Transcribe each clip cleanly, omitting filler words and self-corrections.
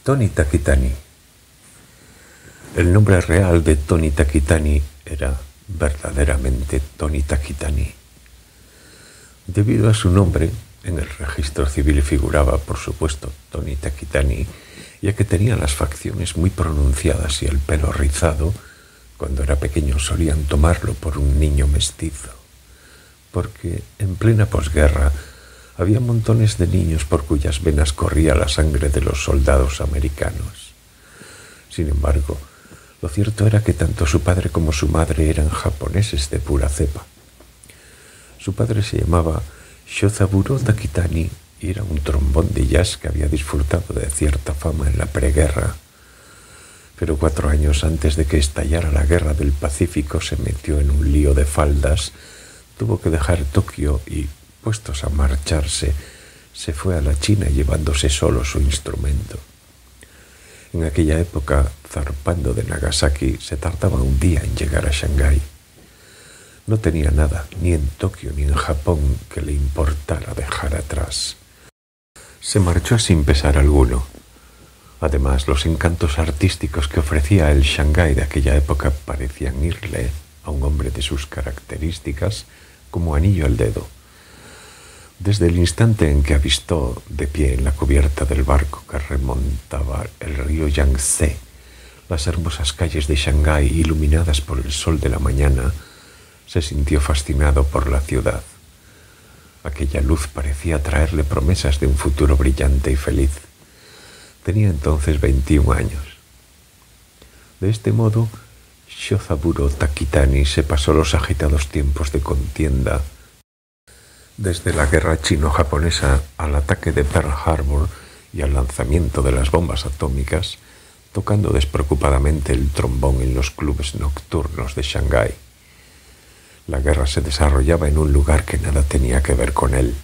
Tony Takitani. El nombre real de Tony Takitani era verdaderamente Tony Takitani. Debido a su nombre, en el registro civil figuraba, por supuesto, Tony Takitani, ya que tenía las facciones muy pronunciadas y el pelo rizado. Cuando era pequeño solían tomarlo por un niño mestizo, porque en plena posguerra había montones de niños por cuyas venas corría la sangre de los soldados americanos. Sin embargo, lo cierto era que tanto su padre como su madre eran japoneses de pura cepa. Su padre se llamaba Shozaburo Takitani y era un trombón de jazz que había disfrutado de cierta fama en la preguerra. Pero 4 años antes de que estallara la guerra del Pacífico se metió en un lío de faldas, tuvo que dejar Tokio y, puestos a marcharse, se fue a la China llevándose solo su instrumento. En aquella época, zarpando de Nagasaki, se tardaba un día en llegar a Shanghái. No tenía nada, ni en Tokio ni en Japón, que le importara dejar atrás. Se marchó sin pesar alguno. Además, los encantos artísticos que ofrecía el Shanghái de aquella época parecían irle, a un hombre de sus características, como anillo al dedo. Desde el instante en que avistó, de pie en la cubierta del barco que remontaba el río Yangtze, las hermosas calles de Shanghái iluminadas por el sol de la mañana, se sintió fascinado por la ciudad. Aquella luz parecía traerle promesas de un futuro brillante y feliz. Tenía entonces 21 años. De este modo, Shozaburo Takitani se pasó los agitados tiempos de contienda desde la guerra chino-japonesa al ataque de Pearl Harbor y al lanzamiento de las bombas atómicas, tocando despreocupadamente el trombón en los clubes nocturnos de Shanghái. La guerra se desarrollaba en un lugar que nada tenía que ver con él.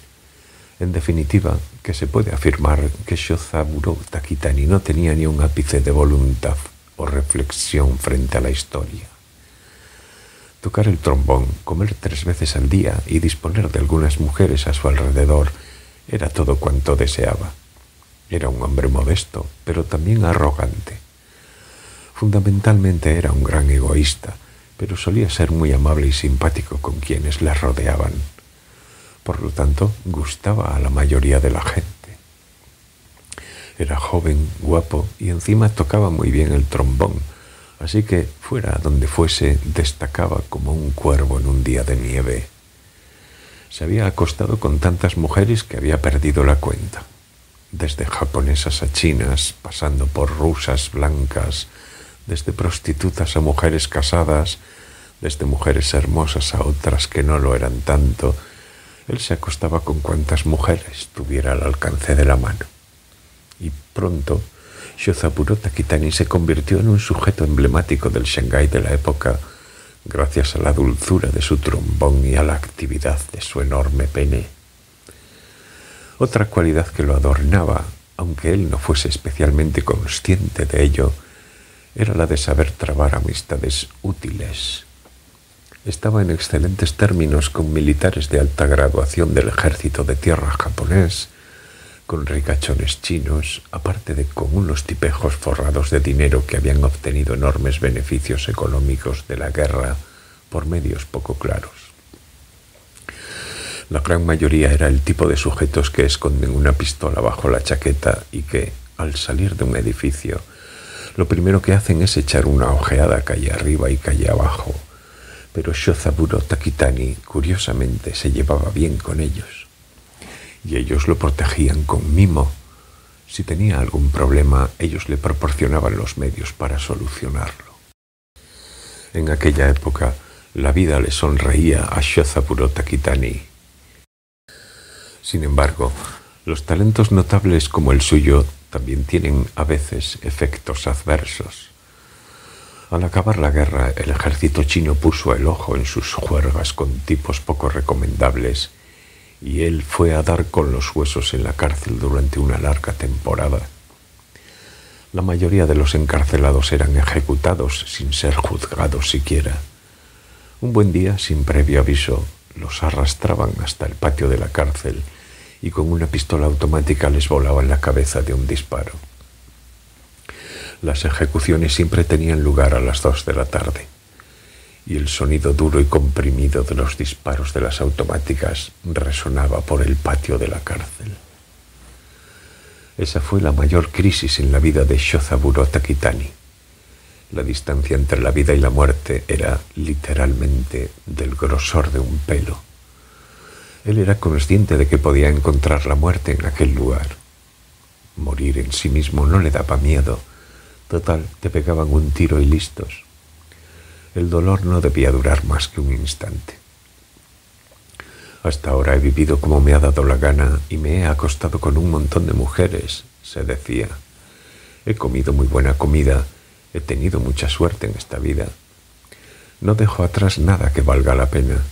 En definitiva, que se puede afirmar que Shozaburo Takitani no tenía ni un ápice de voluntad o reflexión frente a la historia. Tocar el trombón, comer 3 veces al día y disponer de algunas mujeres a su alrededor era todo cuanto deseaba. Era un hombre modesto, pero también arrogante. Fundamentalmente era un gran egoísta, pero solía ser muy amable y simpático con quienes le rodeaban. Por lo tanto, gustaba a la mayoría de la gente. Era joven, guapo y encima tocaba muy bien el trombón, así que, fuera donde fuese, destacaba como un cuervo en un día de nieve. Se había acostado con tantas mujeres que había perdido la cuenta, desde japonesas a chinas, pasando por rusas blancas, desde prostitutas a mujeres casadas, desde mujeres hermosas a otras que no lo eran tanto. Él se acostaba con cuantas mujeres tuviera al alcance de la mano. Y pronto, Shozaburo Takitani se convirtió en un sujeto emblemático del Shanghái de la época, gracias a la dulzura de su trombón y a la actividad de su enorme pene. Otra cualidad que lo adornaba, aunque él no fuese especialmente consciente de ello, era la de saber trabar amistades útiles. Estaba en excelentes términos con militares de alta graduación del ejército de tierra japonés, con ricachones chinos, aparte de con unos tipejos forrados de dinero que habían obtenido enormes beneficios económicos de la guerra por medios poco claros. La gran mayoría era el tipo de sujetos que esconden una pistola bajo la chaqueta y que, al salir de un edificio, lo primero que hacen es echar una ojeada calle arriba y calle abajo. Pero Shozaburo Takitani, curiosamente, se llevaba bien con ellos. Y ellos lo protegían con mimo. Si tenía algún problema, ellos le proporcionaban los medios para solucionarlo. En aquella época, la vida le sonreía a Shozaburo Takitani. Sin embargo, los talentos notables como el suyo también tienen a veces efectos adversos. Al acabar la guerra, el ejército chino puso el ojo en sus juergas con tipos poco recomendables y él fue a dar con los huesos en la cárcel durante una larga temporada. La mayoría de los encarcelados eran ejecutados sin ser juzgados siquiera. Un buen día, sin previo aviso, los arrastraban hasta el patio de la cárcel y con una pistola automática les volaban la cabeza de un disparo. Las ejecuciones siempre tenían lugar a las 2 de la tarde, y el sonido duro y comprimido de los disparos de las automáticas resonaba por el patio de la cárcel. Esa fue la mayor crisis en la vida de Shozaburo Takitani. La distancia entre la vida y la muerte era literalmente del grosor de un pelo. Él era consciente de que podía encontrar la muerte en aquel lugar. Morir en sí mismo no le daba miedo. Total, te pegaban un tiro y listos. El dolor no debía durar más que un instante. Hasta ahora he vivido como me ha dado la gana y me he acostado con un montón de mujeres, se decía. He comido muy buena comida, he tenido mucha suerte en esta vida. No dejo atrás nada que valga la pena.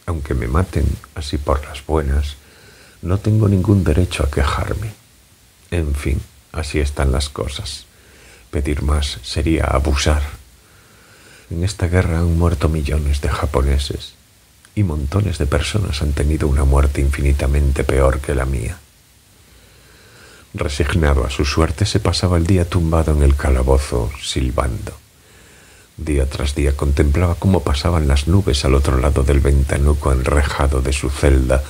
Aunque me maten así por las buenas, no tengo ningún derecho a quejarme. En fin, así están las cosas. Pedir más sería abusar. En esta guerra han muerto millones de japoneses y montones de personas han tenido una muerte infinitamente peor que la mía. Resignado a su suerte, se pasaba el día tumbado en el calabozo, silbando. Día tras día contemplaba cómo pasaban las nubes al otro lado del ventanuco enrejado de su celda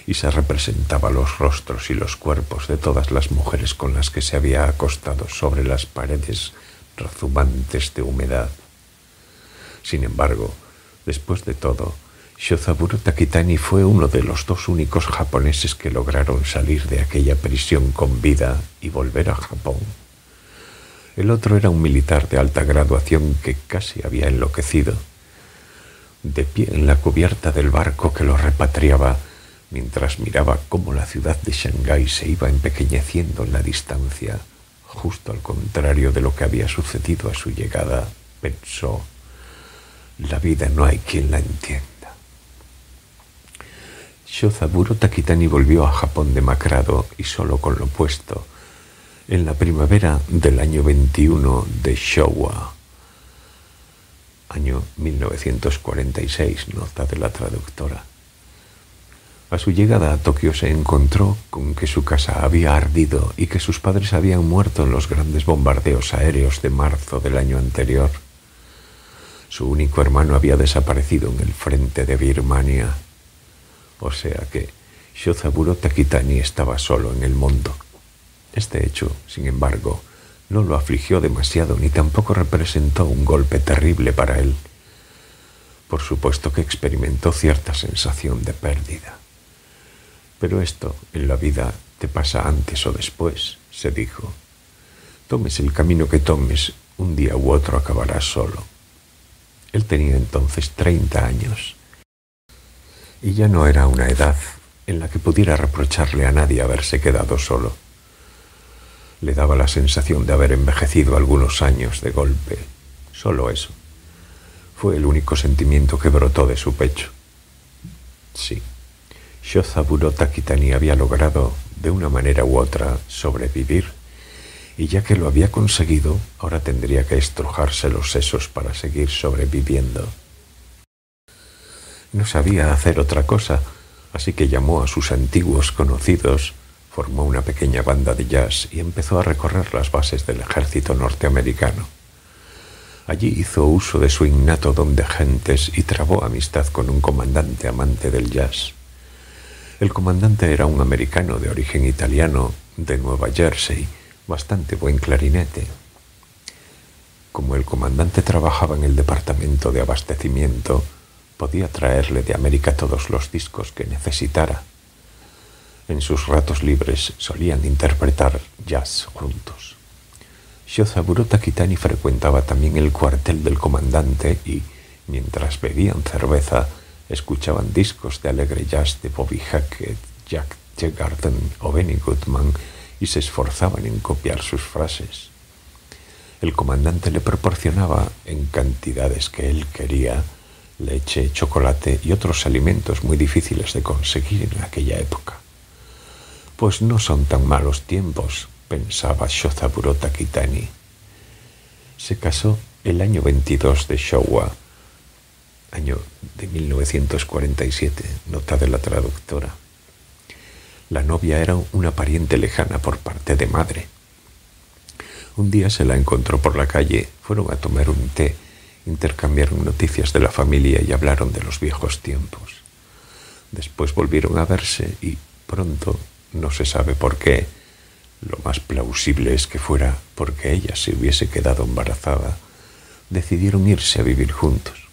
y se representaba los rostros y los cuerpos de todas las mujeres con las que se había acostado sobre las paredes rezumantes de humedad. Sin embargo, después de todo, Shozaburo Takitani fue uno de los 2 únicos japoneses que lograron salir de aquella prisión con vida y volver a Japón. El otro era un militar de alta graduación que casi había enloquecido. De pie en la cubierta del barco que lo repatriaba, mientras miraba cómo la ciudad de Shanghái se iba empequeñeciendo en la distancia, justo al contrario de lo que había sucedido a su llegada, pensó: la vida no hay quien la entienda. Shozaburo Takitani volvió a Japón demacrado y solo con lo puesto, en la primavera del año 21 de Showa, año 1946, nota de la traductora. A su llegada a Tokio se encontró con que su casa había ardido y que sus padres habían muerto en los grandes bombardeos aéreos de marzo del año anterior. Su único hermano había desaparecido en el frente de Birmania. O sea que Shozaburo Takitani estaba solo en el mundo. Este hecho, sin embargo, no lo afligió demasiado ni tampoco representó un golpe terrible para él. Por supuesto que experimentó cierta sensación de pérdida. Pero esto en la vida te pasa antes o después, se dijo. Tomes el camino que tomes, un día u otro acabarás solo. Él tenía entonces 30 años. Y ya no era una edad en la que pudiera reprocharle a nadie haberse quedado solo. Le daba la sensación de haber envejecido algunos años de golpe. Solo eso. Fue el único sentimiento que brotó de su pecho. Sí, Shozaburo Takitani había logrado, de una manera u otra, sobrevivir, y ya que lo había conseguido, ahora tendría que estrujarse los sesos para seguir sobreviviendo. No sabía hacer otra cosa, así que llamó a sus antiguos conocidos, formó una pequeña banda de jazz y empezó a recorrer las bases del ejército norteamericano. Allí hizo uso de su innato don de gentes y trabó amistad con un comandante amante del jazz. El comandante era un americano de origen italiano de Nueva Jersey, bastante buen clarinete. Como el comandante trabajaba en el departamento de abastecimiento, podía traerle de América todos los discos que necesitara. En sus ratos libres solían interpretar jazz juntos. Shozaburo Takitani frecuentaba también el cuartel del comandante y, mientras bebían cerveza, escuchaban discos de alegre jazz de Bobby Hackett, Jack Teagarden o Benny Goodman y se esforzaban en copiar sus frases. El comandante le proporcionaba, en cantidades que él quería, leche, chocolate y otros alimentos muy difíciles de conseguir en aquella época. Pues no son tan malos tiempos, pensaba Shozaburo Takitani. Se casó el año 22 de Showa, año de 1947, nota de la traductora. La novia era una pariente lejana por parte de madre. Un día se la encontró por la calle, fueron a tomar un té, intercambiaron noticias de la familia y hablaron de los viejos tiempos. Después volvieron a verse y pronto, no se sabe por qué, lo más plausible es que fuera porque ella se hubiese quedado embarazada, decidieron irse a vivir juntos.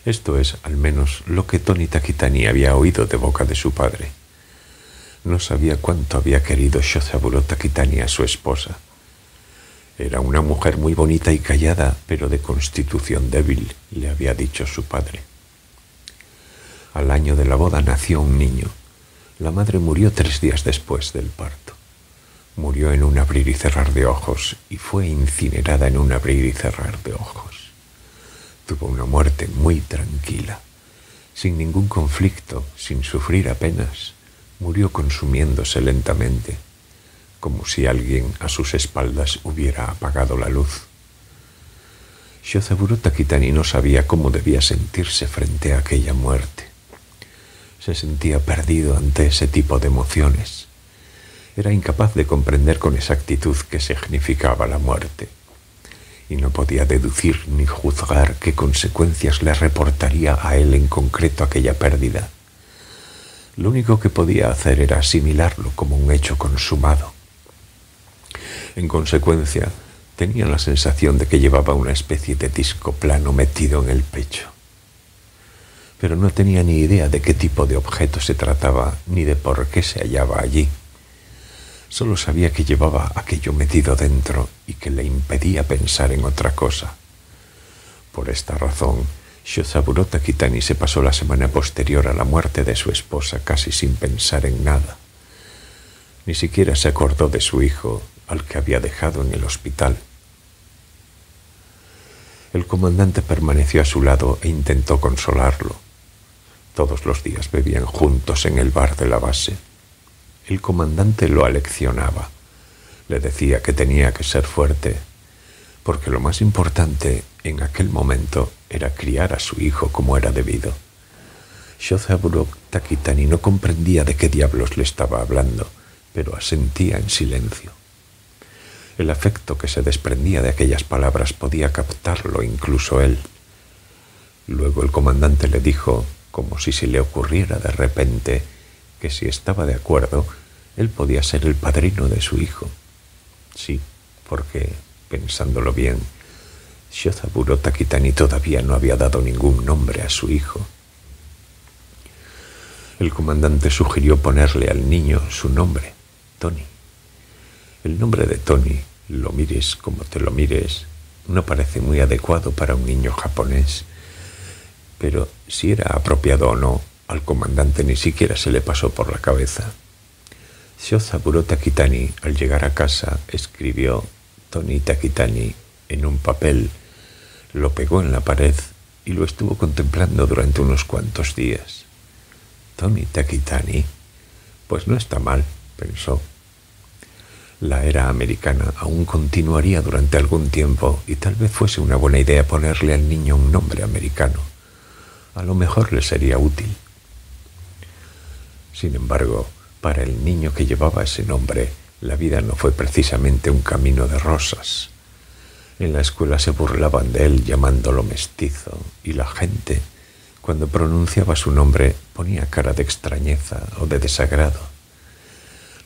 Esto es, al menos, lo que Toni Takitani había oído de boca de su padre. No sabía cuánto había querido Shozaburo Takitani a su esposa. Era una mujer muy bonita y callada, pero de constitución débil, le había dicho su padre. Al año de la boda nació un niño. La madre murió 3 días después del parto. Murió en un abrir y cerrar de ojos y fue incinerada en un abrir y cerrar de ojos. Tuvo una muerte muy tranquila, sin ningún conflicto, sin sufrir apenas. Murió consumiéndose lentamente, como si alguien a sus espaldas hubiera apagado la luz. Shozaburo Takitani no sabía cómo debía sentirse frente a aquella muerte. Se sentía perdido ante ese tipo de emociones. Era incapaz de comprender con exactitud qué significaba la muerte, y no podía deducir ni juzgar qué consecuencias le reportaría a él en concreto aquella pérdida. Lo único que podía hacer era asimilarlo como un hecho consumado. En consecuencia, tenía la sensación de que llevaba una especie de disco plano metido en el pecho. Pero no tenía ni idea de qué tipo de objeto se trataba ni de por qué se hallaba allí. Solo sabía que llevaba aquello metido dentro y que le impedía pensar en otra cosa. Por esta razón, Shozaburo Takitani se pasó la semana posterior a la muerte de su esposa casi sin pensar en nada. Ni siquiera se acordó de su hijo, al que había dejado en el hospital. El comandante permaneció a su lado e intentó consolarlo. Todos los días bebían juntos en el bar de la base. El comandante lo aleccionaba. Le decía que tenía que ser fuerte, porque lo más importante en aquel momento era criar a su hijo como era debido. Shozaburo Takitani no comprendía de qué diablos le estaba hablando, pero asentía en silencio. El afecto que se desprendía de aquellas palabras podía captarlo incluso él. Luego el comandante le dijo, como si se le ocurriera de repente, que si estaba de acuerdo, él podía ser el padrino de su hijo. Sí, porque, pensándolo bien, Shozaburo Takitani todavía no había dado ningún nombre a su hijo. El comandante sugirió ponerle al niño su nombre, Toni. El nombre de Toni, lo mires como te lo mires, no parece muy adecuado para un niño japonés, pero si era apropiado o no, al comandante ni siquiera se le pasó por la cabeza. Shozaburo Takitani, al llegar a casa, escribió Toni Takitani en un papel, lo pegó en la pared y lo estuvo contemplando durante unos cuantos días. Toni Takitani, pues no está mal, pensó. La era americana aún continuaría durante algún tiempo y tal vez fuese una buena idea ponerle al niño un nombre americano. A lo mejor le sería útil. Sin embargo, para el niño que llevaba ese nombre, la vida no fue precisamente un camino de rosas. En la escuela se burlaban de él llamándolo mestizo, y la gente, cuando pronunciaba su nombre, ponía cara de extrañeza o de desagrado.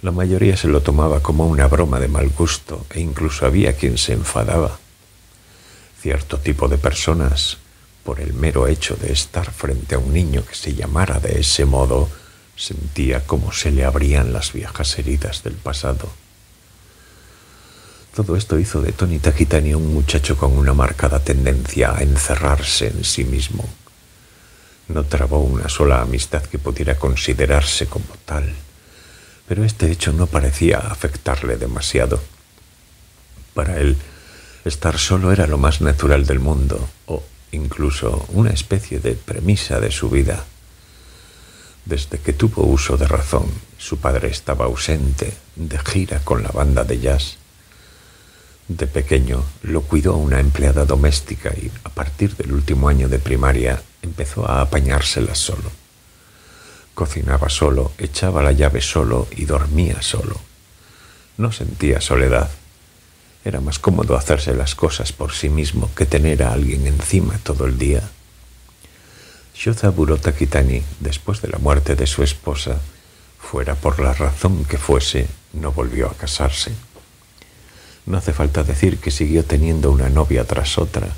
La mayoría se lo tomaba como una broma de mal gusto e incluso había quien se enfadaba. Cierto tipo de personas, por el mero hecho de estar frente a un niño que se llamara de ese modo, sentía como se le abrían las viejas heridas del pasado. Todo esto hizo de Toni Takitani un muchacho con una marcada tendencia a encerrarse en sí mismo. No trabó una sola amistad que pudiera considerarse como tal, pero este hecho no parecía afectarle demasiado. Para él, estar solo era lo más natural del mundo, o incluso una especie de premisa de su vida. Desde que tuvo uso de razón, su padre estaba ausente, de gira con la banda de jazz. De pequeño lo cuidó una empleada doméstica y a partir del último año de primaria empezó a apañárselas solo. Cocinaba solo, echaba la llave solo y dormía solo. No sentía soledad, Era más cómodo hacerse las cosas por sí mismo que tener a alguien encima todo el día. Shozaburo Takitani, después de la muerte de su esposa, fuera por la razón que fuese, no volvió a casarse. No hace falta decir que siguió teniendo una novia tras otra,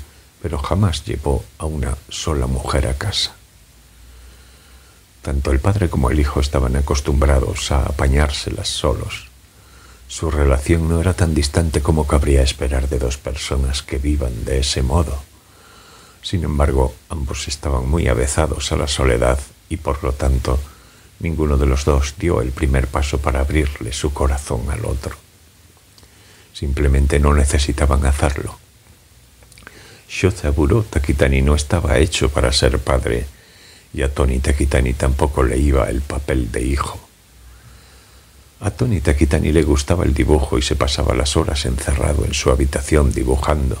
pero jamás llevó a una sola mujer a casa. Tanto el padre como el hijo estaban acostumbrados a apañárselas solos. Su relación no era tan distante como cabría esperar de dos personas que vivan de ese modo. Sin embargo, ambos estaban muy avezados a la soledad y, por lo tanto, ninguno de los dos dio el primer paso para abrirle su corazón al otro. Simplemente no necesitaban hacerlo. Shozaburo Takitani no estaba hecho para ser padre, y a Toni Takitani tampoco le iba el papel de hijo. A Toni Takitani le gustaba el dibujo y se pasaba las horas encerrado en su habitación dibujando.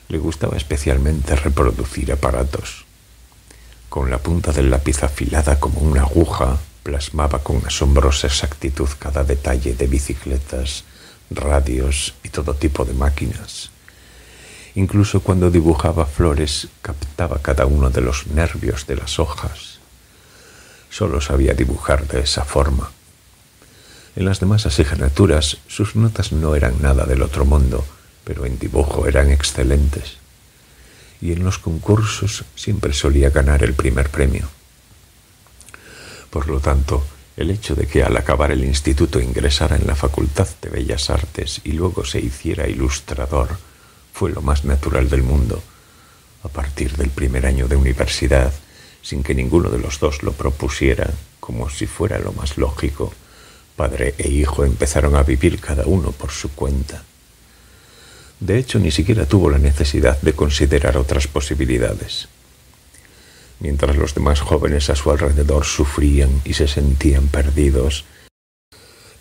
Le gustaba especialmente reproducir aparatos. Con la punta del lápiz afilada como una aguja, plasmaba con asombrosa exactitud cada detalle de bicicletas, radios y todo tipo de máquinas. Incluso cuando dibujaba flores, captaba cada uno de los nervios de las hojas. Solo sabía dibujar de esa forma. En las demás asignaturas, sus notas no eran nada del otro mundo, pero en dibujo eran excelentes. Y en los concursos siempre solía ganar el primer premio. Por lo tanto, el hecho de que al acabar el instituto ingresara en la Facultad de Bellas Artes y luego se hiciera ilustrador fue lo más natural del mundo. A partir del primer año de universidad, sin que ninguno de los dos lo propusiera, como si fuera lo más lógico, padre e hijo empezaron a vivir cada uno por su cuenta. De hecho, ni siquiera tuvo la necesidad de considerar otras posibilidades. Mientras los demás jóvenes a su alrededor sufrían y se sentían perdidos,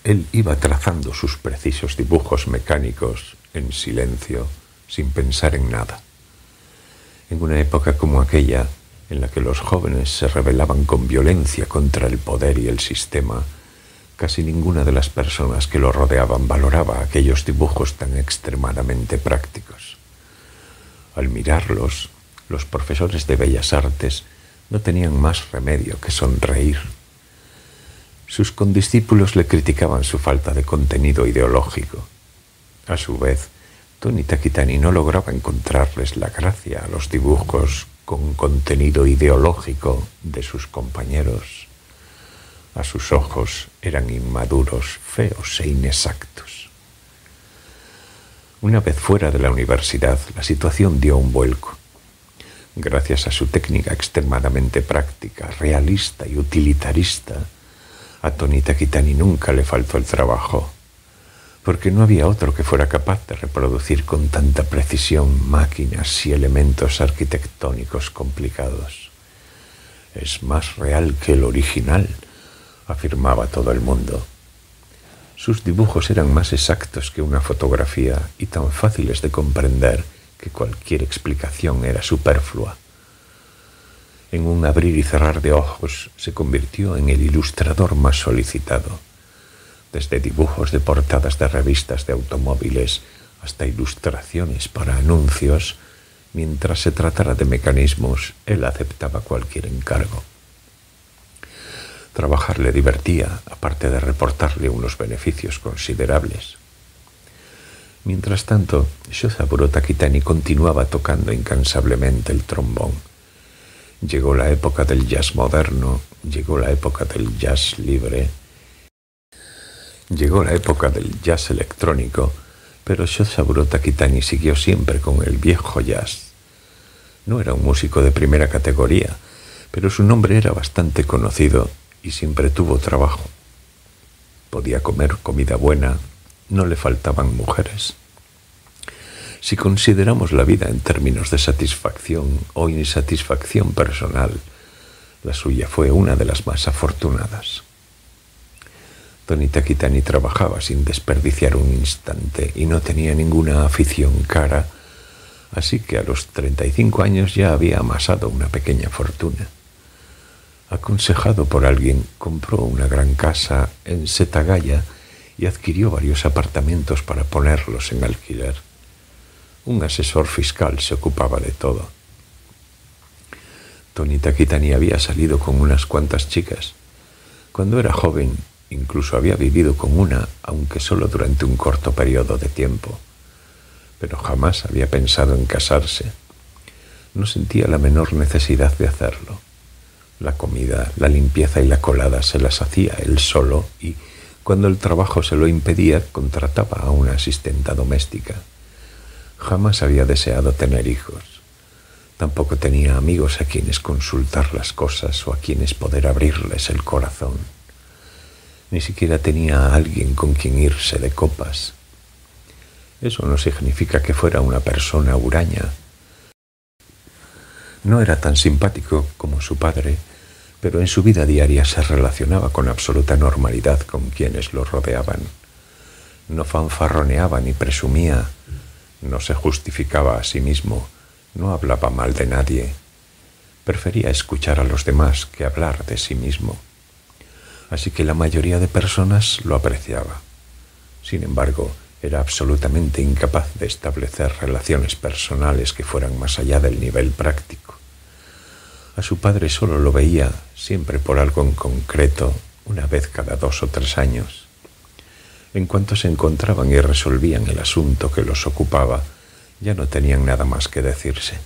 él iba trazando sus precisos dibujos mecánicos en silencio, sin pensar en nada. En una época como aquella, en la que los jóvenes se rebelaban con violencia contra el poder y el sistema, casi ninguna de las personas que lo rodeaban valoraba aquellos dibujos tan extremadamente prácticos. Al mirarlos, los profesores de Bellas Artes no tenían más remedio que sonreír. Sus condiscípulos le criticaban su falta de contenido ideológico. A su vez, Toni Takitani no lograba encontrarles la gracia a los dibujos con contenido ideológico de sus compañeros. A sus ojos eran inmaduros, feos e inexactos. Una vez fuera de la universidad, la situación dio un vuelco. Gracias a su técnica extremadamente práctica, realista y utilitarista, a Toni Takitani nunca le faltó el trabajo, porque no había otro que fuera capaz de reproducir con tanta precisión máquinas y elementos arquitectónicos complicados. Es más real que el original, afirmaba todo el mundo. Sus dibujos eran más exactos que una fotografía y tan fáciles de comprender que cualquier explicación era superflua. En un abrir y cerrar de ojos se convirtió en el ilustrador más solicitado. Desde dibujos de portadas de revistas de automóviles hasta ilustraciones para anuncios, mientras se tratara de mecanismos, él aceptaba cualquier encargo. Trabajar le divertía, aparte de reportarle unos beneficios considerables. Mientras tanto, Shozaburo Takitani continuaba tocando incansablemente el trombón. Llegó la época del jazz moderno, llegó la época del jazz libre, llegó la época del jazz electrónico, pero Shozaburo Takitani siguió siempre con el viejo jazz. No era un músico de primera categoría, pero su nombre era bastante conocido y siempre tuvo trabajo. Podía comer comida buena, no le faltaban mujeres. Si consideramos la vida en términos de satisfacción o insatisfacción personal, la suya fue una de las más afortunadas. Toni Takitani trabajaba sin desperdiciar un instante y no tenía ninguna afición cara, así que a los 35 años ya había amasado una pequeña fortuna. Aconsejado por alguien, compró una gran casa en Setagaya y adquirió varios apartamentos para ponerlos en alquiler. Un asesor fiscal se ocupaba de todo. Tony Takitani había salido con unas cuantas chicas. Cuando era joven, incluso había vivido con una, aunque solo durante un corto periodo de tiempo. Pero jamás había pensado en casarse. No sentía la menor necesidad de hacerlo. La comida, la limpieza y la colada se las hacía él solo y, cuando el trabajo se lo impedía, contrataba a una asistenta doméstica. Jamás había deseado tener hijos. Tampoco tenía amigos a quienes consultar las cosas o a quienes poder abrirles el corazón. Ni siquiera tenía a alguien con quien irse de copas. Eso no significa que fuera una persona huraña. No era tan simpático como su padre, pero en su vida diaria se relacionaba con absoluta normalidad con quienes lo rodeaban. No fanfarroneaba ni presumía, no se justificaba a sí mismo, no hablaba mal de nadie. Prefería escuchar a los demás que hablar de sí mismo. Así que la mayoría de personas lo apreciaba. Sin embargo, era absolutamente incapaz de establecer relaciones personales que fueran más allá del nivel práctico. A su padre solo lo veía, siempre por algo en concreto, una vez cada 2 o 3 años. En cuanto se encontraban y resolvían el asunto que los ocupaba, ya no tenían nada más que decirse.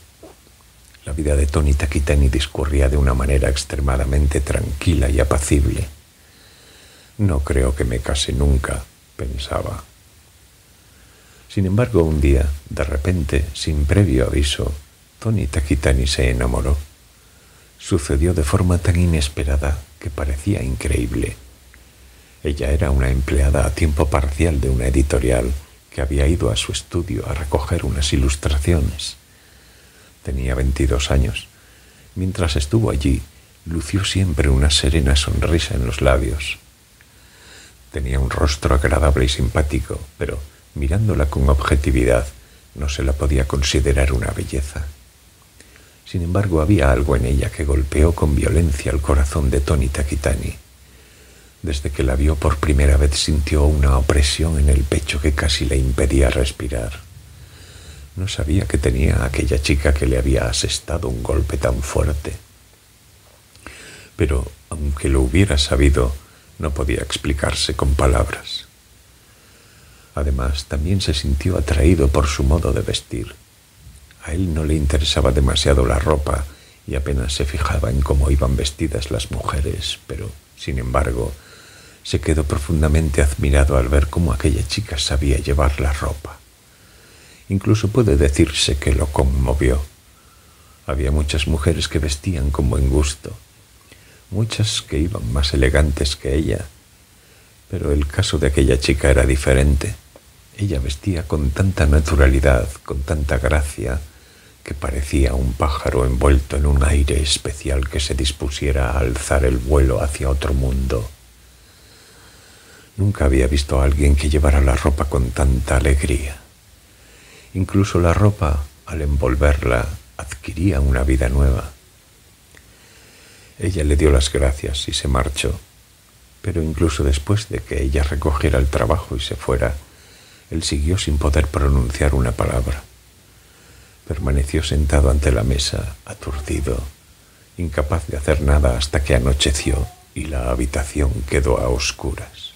La vida de Tony Takitani discurría de una manera extremadamente tranquila y apacible. No creo que me case nunca, pensaba. Sin embargo, un día, de repente, sin previo aviso, Tony Takitani se enamoró. Sucedió de forma tan inesperada que parecía increíble. Ella era una empleada a tiempo parcial de una editorial que había ido a su estudio a recoger unas ilustraciones. Tenía 22 años. Mientras estuvo allí, lució siempre una serena sonrisa en los labios. Tenía un rostro agradable y simpático, pero mirándola con objetividad, no se la podía considerar una belleza. Sin embargo, había algo en ella que golpeó con violencia el corazón de Tony Takitani. Desde que la vio por primera vez sintió una opresión en el pecho que casi le impedía respirar. No sabía que tenía aquella chica que le había asestado un golpe tan fuerte. Pero, aunque lo hubiera sabido, no podía explicarse con palabras. Además, también se sintió atraído por su modo de vestir. A él no le interesaba demasiado la ropa y apenas se fijaba en cómo iban vestidas las mujeres, pero, sin embargo, se quedó profundamente admirado al ver cómo aquella chica sabía llevar la ropa. Incluso puede decirse que lo conmovió. Había muchas mujeres que vestían con buen gusto, muchas que iban más elegantes que ella, pero el caso de aquella chica era diferente. Ella vestía con tanta naturalidad, con tanta gracia, que parecía un pájaro envuelto en un aire especial que se dispusiera a alzar el vuelo hacia otro mundo. Nunca había visto a alguien que llevara la ropa con tanta alegría. Incluso la ropa, al envolverla, adquiría una vida nueva. Ella le dio las gracias y se marchó, pero incluso después de que ella recogiera el trabajo y se fuera, él siguió sin poder pronunciar una palabra. Permaneció sentado ante la mesa, aturdido, incapaz de hacer nada hasta que anocheció y la habitación quedó a oscuras.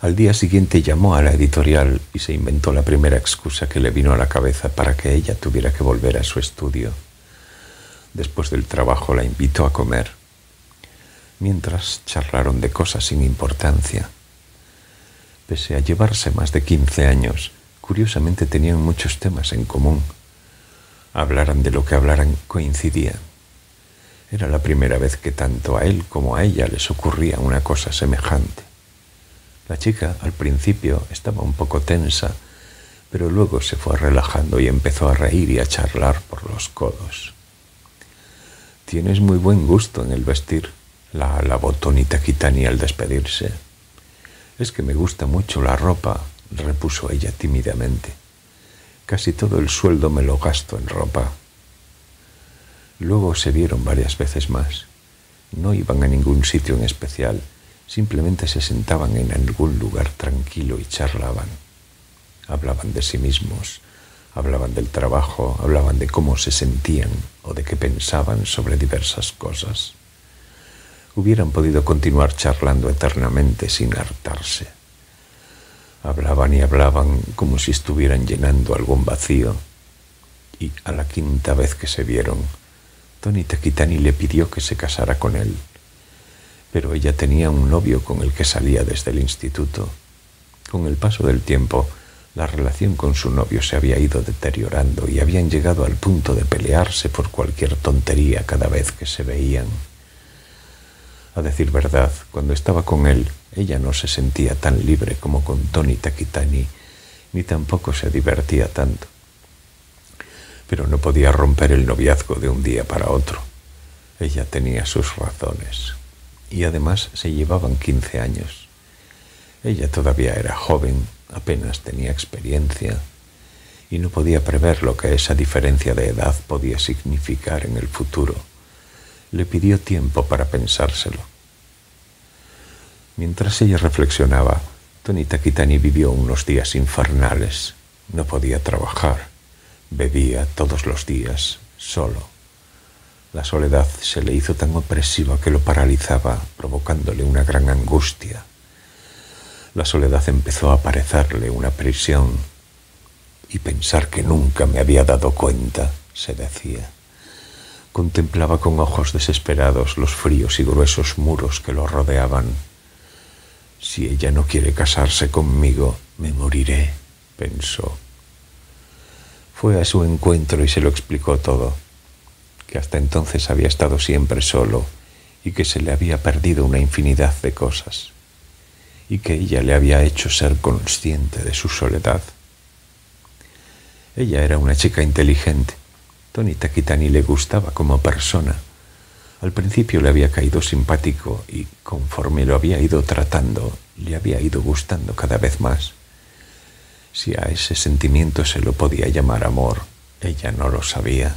Al día siguiente llamó a la editorial y se inventó la primera excusa que le vino a la cabeza para que ella tuviera que volver a su estudio. Después del trabajo la invitó a comer. Mientras charlaron de cosas sin importancia. Pese a llevarse más de 15 años, curiosamente tenían muchos temas en común. Hablaran de lo que hablaran, coincidían. Era la primera vez que tanto a él como a ella les ocurría una cosa semejante. La chica, al principio, estaba un poco tensa, pero luego se fue relajando y empezó a reír y a charlar por los codos. «Tienes muy buen gusto en el vestir», la alabó Tony Takitani al despedirse. «Es que me gusta mucho la ropa», repuso ella tímidamente. «Casi todo el sueldo me lo gasto en ropa». Luego se vieron varias veces más. No iban a ningún sitio en especial, simplemente se sentaban en algún lugar tranquilo y charlaban. Hablaban de sí mismos, hablaban del trabajo, hablaban de cómo se sentían o de qué pensaban sobre diversas cosas. Hubieran podido continuar charlando eternamente sin hartarse. Hablaban y hablaban como si estuvieran llenando algún vacío, y a la quinta vez que se vieron, Tony Takitani le pidió que se casara con él, pero ella tenía un novio con el que salía desde el instituto. Con el paso del tiempo, la relación con su novio se había ido deteriorando y habían llegado al punto de pelearse por cualquier tontería cada vez que se veían. A decir verdad, cuando estaba con él, ella no se sentía tan libre como con Tony Takitani, ni tampoco se divertía tanto. Pero no podía romper el noviazgo de un día para otro. Ella tenía sus razones. Y además se llevaban 15 años. Ella todavía era joven, apenas tenía experiencia, y no podía prever lo que esa diferencia de edad podía significar en el futuro. Le pidió tiempo para pensárselo. Mientras ella reflexionaba, Tony Takitani vivió unos días infernales. No podía trabajar. Bebía todos los días, solo. La soledad se le hizo tan opresiva que lo paralizaba, provocándole una gran angustia. La soledad empezó a parecerle una prisión. Y pensar que nunca me había dado cuenta, se decía. Contemplaba con ojos desesperados los fríos y gruesos muros que lo rodeaban. Si ella no quiere casarse conmigo, me moriré, pensó. Fue a su encuentro y se lo explicó todo, que hasta entonces había estado siempre solo y que se le había perdido una infinidad de cosas, y que ella le había hecho ser consciente de su soledad. Ella era una chica inteligente. Tony Takitani le gustaba como persona. Al principio le había caído simpático y, conforme lo había ido tratando, le había ido gustando cada vez más. Si a ese sentimiento se lo podía llamar amor, ella no lo sabía.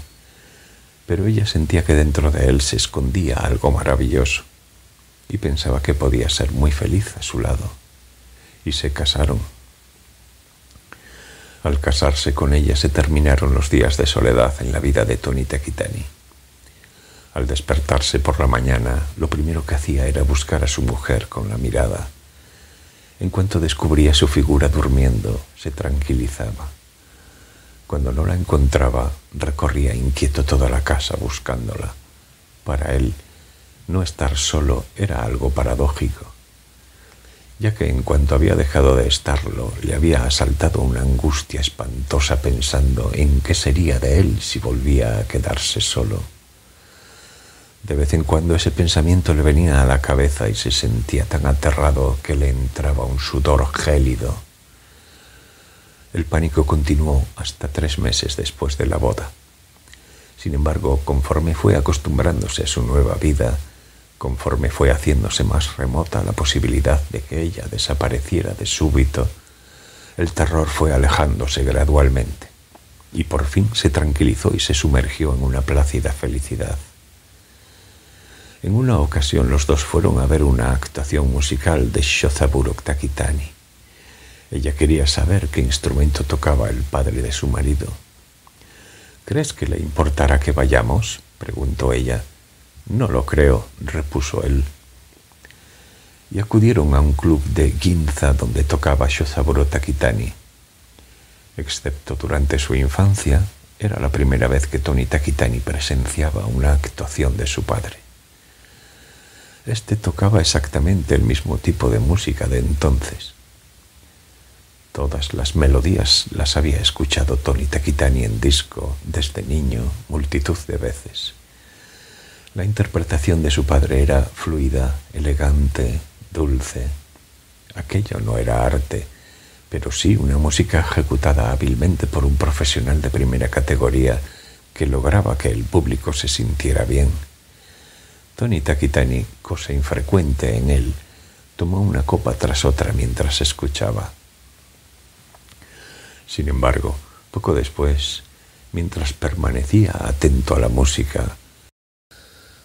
Pero ella sentía que dentro de él se escondía algo maravilloso y pensaba que podía ser muy feliz a su lado. Y se casaron. Al casarse con ella se terminaron los días de soledad en la vida de Tony Takitani. Al despertarse por la mañana, lo primero que hacía era buscar a su mujer con la mirada. En cuanto descubría su figura durmiendo, se tranquilizaba. Cuando no la encontraba, recorría inquieto toda la casa buscándola. Para él, no estar solo era algo paradójico, ya que en cuanto había dejado de estarlo, le había asaltado una angustia espantosa pensando en qué sería de él si volvía a quedarse solo. De vez en cuando ese pensamiento le venía a la cabeza y se sentía tan aterrado que le entraba un sudor gélido. El pánico continuó hasta 3 meses después de la boda. Sin embargo, conforme fue acostumbrándose a su nueva vida, conforme fue haciéndose más remota la posibilidad de que ella desapareciera de súbito, el terror fue alejándose gradualmente y por fin se tranquilizó y se sumergió en una plácida felicidad. En una ocasión los dos fueron a ver una actuación musical de Shozaburo Takitani. Ella quería saber qué instrumento tocaba el padre de su marido. «¿Crees que le importará que vayamos?», preguntó ella. «No lo creo», repuso él. Y acudieron a un club de Ginza donde tocaba Shozaburo Takitani. Excepto durante su infancia, era la primera vez que Tony Takitani presenciaba una actuación de su padre. Este tocaba exactamente el mismo tipo de música de entonces. Todas las melodías las había escuchado Tony Takitani en disco desde niño multitud de veces. La interpretación de su padre era fluida, elegante, dulce. Aquello no era arte, pero sí una música ejecutada hábilmente por un profesional de primera categoría que lograba que el público se sintiera bien. Tony Takitani, cosa infrecuente en él, tomó una copa tras otra mientras escuchaba. Sin embargo, poco después, mientras permanecía atento a la música,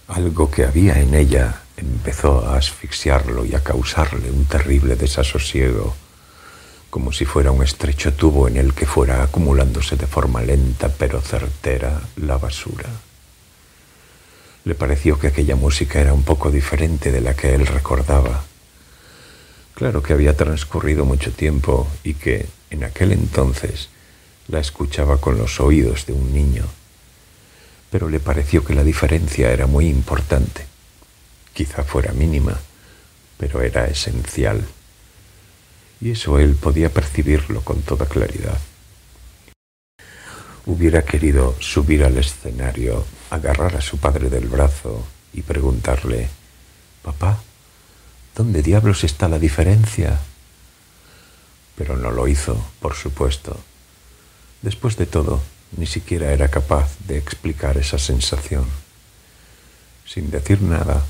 algo que había en ella empezó a asfixiarlo y a causarle un terrible desasosiego, como si fuera un estrecho tubo en el que fuera acumulándose de forma lenta pero certera la basura. Le pareció que aquella música era un poco diferente de la que él recordaba. Claro que había transcurrido mucho tiempo y que, en aquel entonces, la escuchaba con los oídos de un niño, pero le pareció que la diferencia era muy importante. Quizá fuera mínima, pero era esencial. Y eso él podía percibirlo con toda claridad. Hubiera querido subir al escenario, agarrar a su padre del brazo y preguntarle: «Papá, ¿dónde diablos está la diferencia?». Pero no lo hizo, por supuesto. Después de todo, ni siquiera era capaz de explicar esa sensación. Sin decir nada,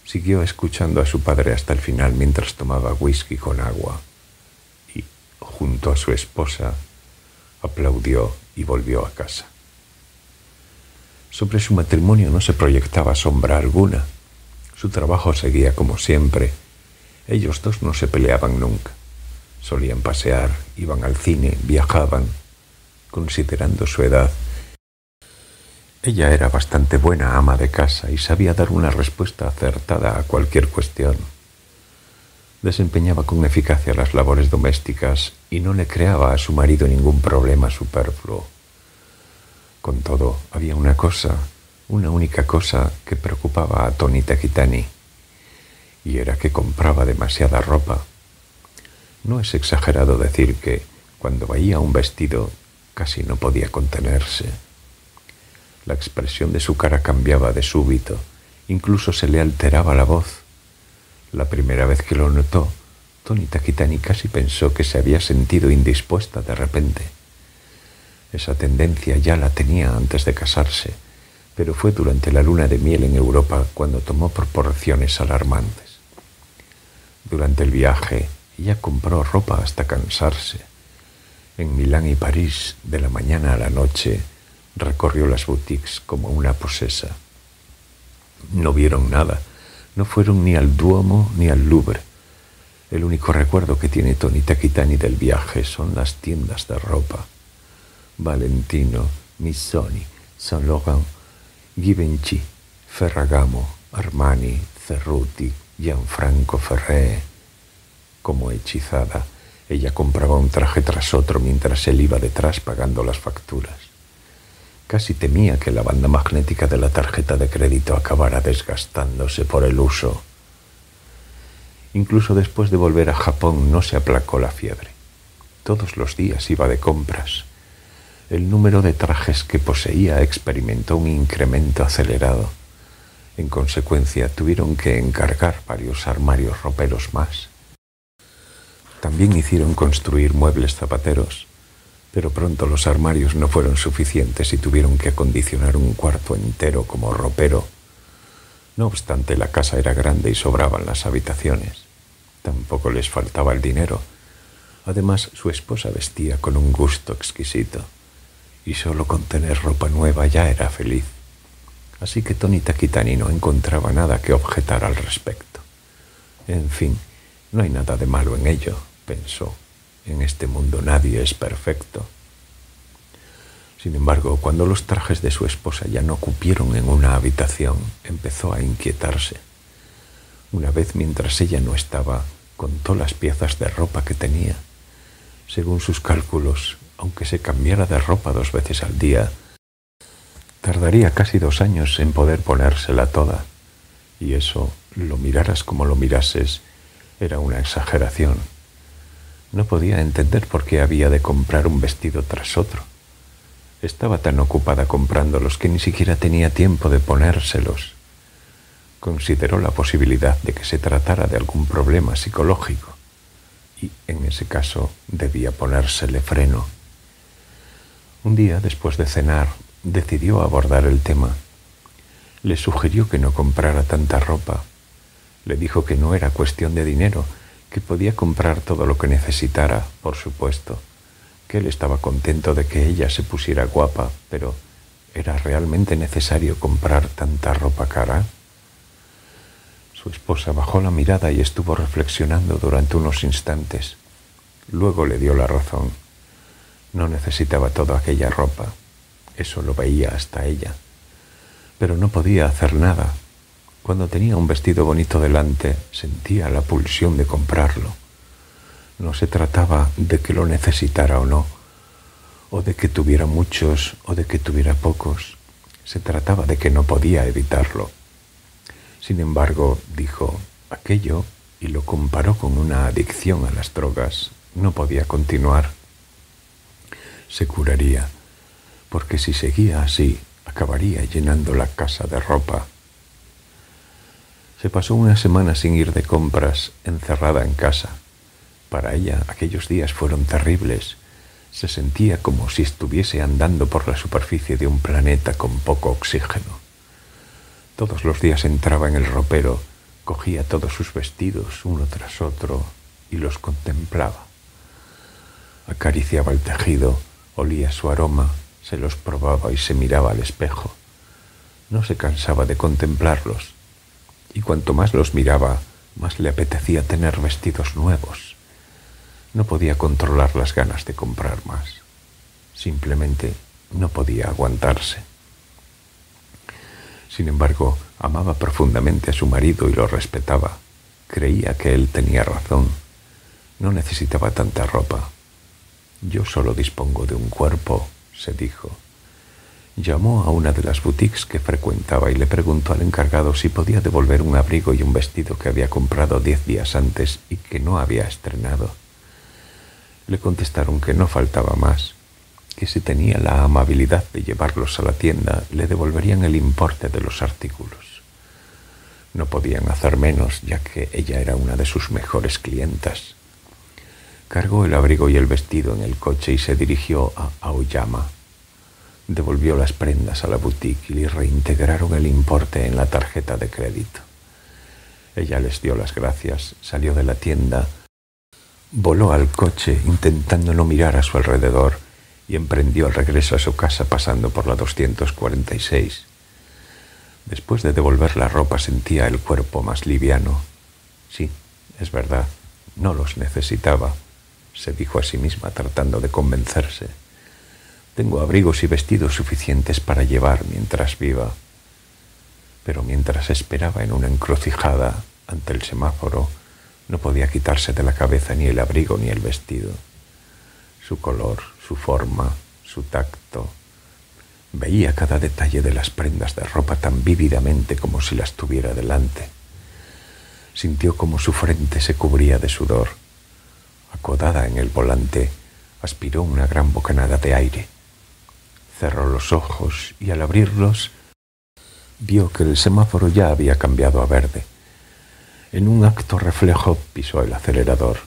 siguió escuchando a su padre hasta el final mientras tomaba whisky con agua y, junto a su esposa, aplaudió y volvió a casa. Sobre su matrimonio no se proyectaba sombra alguna. Su trabajo seguía como siempre. Ellos dos no se peleaban nunca. Solían pasear, iban al cine, viajaban. Considerando su edad, ella era bastante buena ama de casa y sabía dar una respuesta acertada a cualquier cuestión. Desempeñaba con eficacia las labores domésticas y no le creaba a su marido ningún problema superfluo. Con todo, había una única cosa que preocupaba a Tony Takitani, y era que compraba demasiada ropa. No es exagerado decir que, cuando veía un vestido, casi no podía contenerse. La expresión de su cara cambiaba de súbito, incluso se le alteraba la voz. La primera vez que lo notó, Tony Takitani casi pensó que se había sentido indispuesta de repente. Esa tendencia ya la tenía antes de casarse, pero fue durante la luna de miel en Europa cuando tomó proporciones alarmantes. Durante el viaje, ella compró ropa hasta cansarse. En Milán y París, de la mañana a la noche, recorrió las boutiques como una posesa. No vieron nada, no fueron ni al Duomo ni al Louvre. El único recuerdo que tiene Tony Takitani del viaje son las tiendas de ropa. Valentino, Missoni, Saint Laurent, Givenchy, Ferragamo, Armani, Cerruti, Gianfranco Ferré. Como hechizada, ella compraba un traje tras otro mientras él iba detrás pagando las facturas. Casi temía que la banda magnética de la tarjeta de crédito acabara desgastándose por el uso. Incluso después de volver a Japón no se aplacó la fiebre. Todos los días iba de compras. El número de trajes que poseía experimentó un incremento acelerado. En consecuencia, tuvieron que encargar varios armarios roperos más. También hicieron construir muebles zapateros, pero pronto los armarios no fueron suficientes y tuvieron que acondicionar un cuarto entero como ropero. No obstante, la casa era grande y sobraban las habitaciones. Tampoco les faltaba el dinero. Además, su esposa vestía con un gusto exquisito, y solo con tener ropa nueva ya era feliz. Así que Tony Takitani no encontraba nada que objetar al respecto. En fin, no hay nada de malo en ello, pensó. En este mundo nadie es perfecto. Sin embargo, cuando los trajes de su esposa ya no cupieron en una habitación, empezó a inquietarse. Una vez, mientras ella no estaba, contó las piezas de ropa que tenía. Según sus cálculos, aunque se cambiara de ropa 2 veces al día, tardaría casi 2 años en poder ponérsela toda. Y eso, lo miraras como lo mirases, era una exageración. No podía entender por qué había de comprar un vestido tras otro. Estaba tan ocupada comprándolos que ni siquiera tenía tiempo de ponérselos. Consideró la posibilidad de que se tratara de algún problema psicológico y, en ese caso, debía ponérsele freno. Un día, después de cenar, decidió abordar el tema. Le sugirió que no comprara tanta ropa. Le dijo que no era cuestión de dinero, que podía comprar todo lo que necesitara, por supuesto, que él estaba contento de que ella se pusiera guapa, pero ¿era realmente necesario comprar tanta ropa cara? Su Su esposa bajó la mirada y estuvo reflexionando durante unos instantes. Luego le dio la razón. No necesitaba toda aquella ropa. Eso lo veía hasta ella. Pero no podía hacer nada. Cuando tenía un vestido bonito delante, sentía la pulsión de comprarlo. No se trataba de que lo necesitara o no, o de que tuviera muchos o de que tuviera pocos. Se trataba de que no podía evitarlo. Sin embargo, dijo aquello y lo comparó con una adicción a las drogas. No podía continuar. Se curaría, porque si seguía así, acabaría llenando la casa de ropa. Se pasó una semana sin ir de compras, encerrada en casa. Para ella aquellos días fueron terribles. Se sentía como si estuviese andando por la superficie de un planeta con poco oxígeno. Todos los días entraba en el ropero, cogía todos sus vestidos uno tras otro y los contemplaba. Acariciaba el tejido, olía su aroma, se los probaba y se miraba al espejo. No se cansaba de contemplarlos. Y cuanto más los miraba, más le apetecía tener vestidos nuevos. No podía controlar las ganas de comprar más. Simplemente no podía aguantarse. Sin embargo, amaba profundamente a su marido y lo respetaba. Creía que él tenía razón. No necesitaba tanta ropa. Yo solo dispongo de un cuerpo, se dijo. Llamó a una de las boutiques que frecuentaba y le preguntó al encargado si podía devolver un abrigo y un vestido que había comprado 10 días antes y que no había estrenado. Le contestaron que no faltaba más, que si tenía la amabilidad de llevarlos a la tienda, le devolverían el importe de los artículos. No podían hacer menos, ya que ella era una de sus mejores clientas. Cargó el abrigo y el vestido en el coche y se dirigió a Aoyama. Devolvió las prendas a la boutique y le reintegraron el importe en la tarjeta de crédito. Ella les dio las gracias, salió de la tienda, voló al coche intentando no mirar a su alrededor y emprendió el regreso a su casa pasando por la 246. Después de devolver la ropa sentía el cuerpo más liviano. Sí, es verdad, no los necesitaba, se dijo a sí misma tratando de convencerse. Tengo abrigos y vestidos suficientes para llevar mientras viva. Pero mientras esperaba en una encrucijada ante el semáforo, no podía quitarse de la cabeza ni el abrigo ni el vestido. Su color, su forma, su tacto. Veía cada detalle de las prendas de ropa tan vívidamente como si las tuviera delante. Sintió como su frente se cubría de sudor. Acodada en el volante, aspiró una gran bocanada de aire. Cerró los ojos y al abrirlos vio que el semáforo ya había cambiado a verde. En un acto reflejo pisó el acelerador.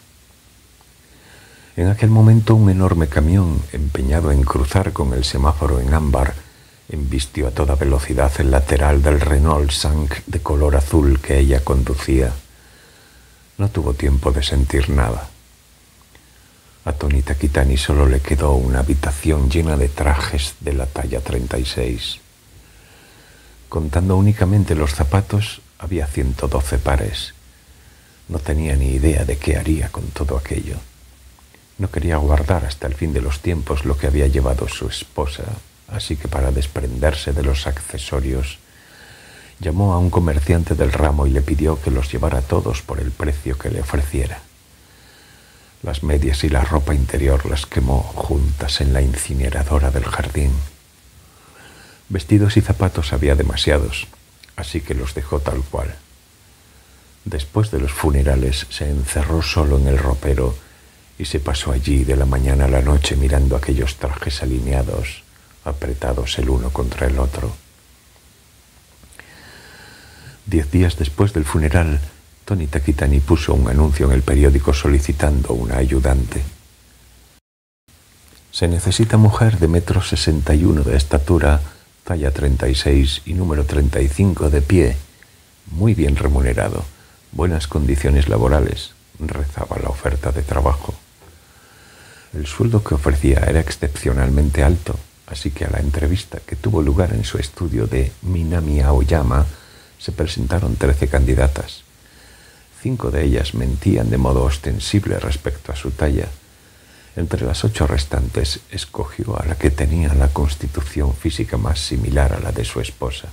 En aquel momento un enorme camión, empeñado en cruzar con el semáforo en ámbar, embistió a toda velocidad el lateral del Renault 5 de color azul que ella conducía. No tuvo tiempo de sentir nada. A Toni Takitani solo le quedó una habitación llena de trajes de la talla 36. Contando únicamente los zapatos, había 112 pares. No tenía ni idea de qué haría con todo aquello. No quería guardar hasta el fin de los tiempos lo que había llevado su esposa, así que para desprenderse de los accesorios, llamó a un comerciante del ramo y le pidió que los llevara todos por el precio que le ofreciera. Las medias y la ropa interior las quemó juntas en la incineradora del jardín. Vestidos y zapatos había demasiados, así que los dejó tal cual. Después de los funerales se encerró solo en el ropero y se pasó allí de la mañana a la noche mirando aquellos trajes alineados, apretados el uno contra el otro. 10 días después del funeral, Toni Takitani puso un anuncio en el periódico solicitando una ayudante. Se necesita mujer de 1,61 m de estatura, talla 36 y número 35 de pie, muy bien remunerado, buenas condiciones laborales, rezaba la oferta de trabajo. El sueldo que ofrecía era excepcionalmente alto, así que a la entrevista que tuvo lugar en su estudio de Minami Aoyama se presentaron 13 candidatas. 5 de ellas mentían de modo ostensible respecto a su talla. Entre las 8 restantes escogió a la que tenía la constitución física más similar a la de su esposa,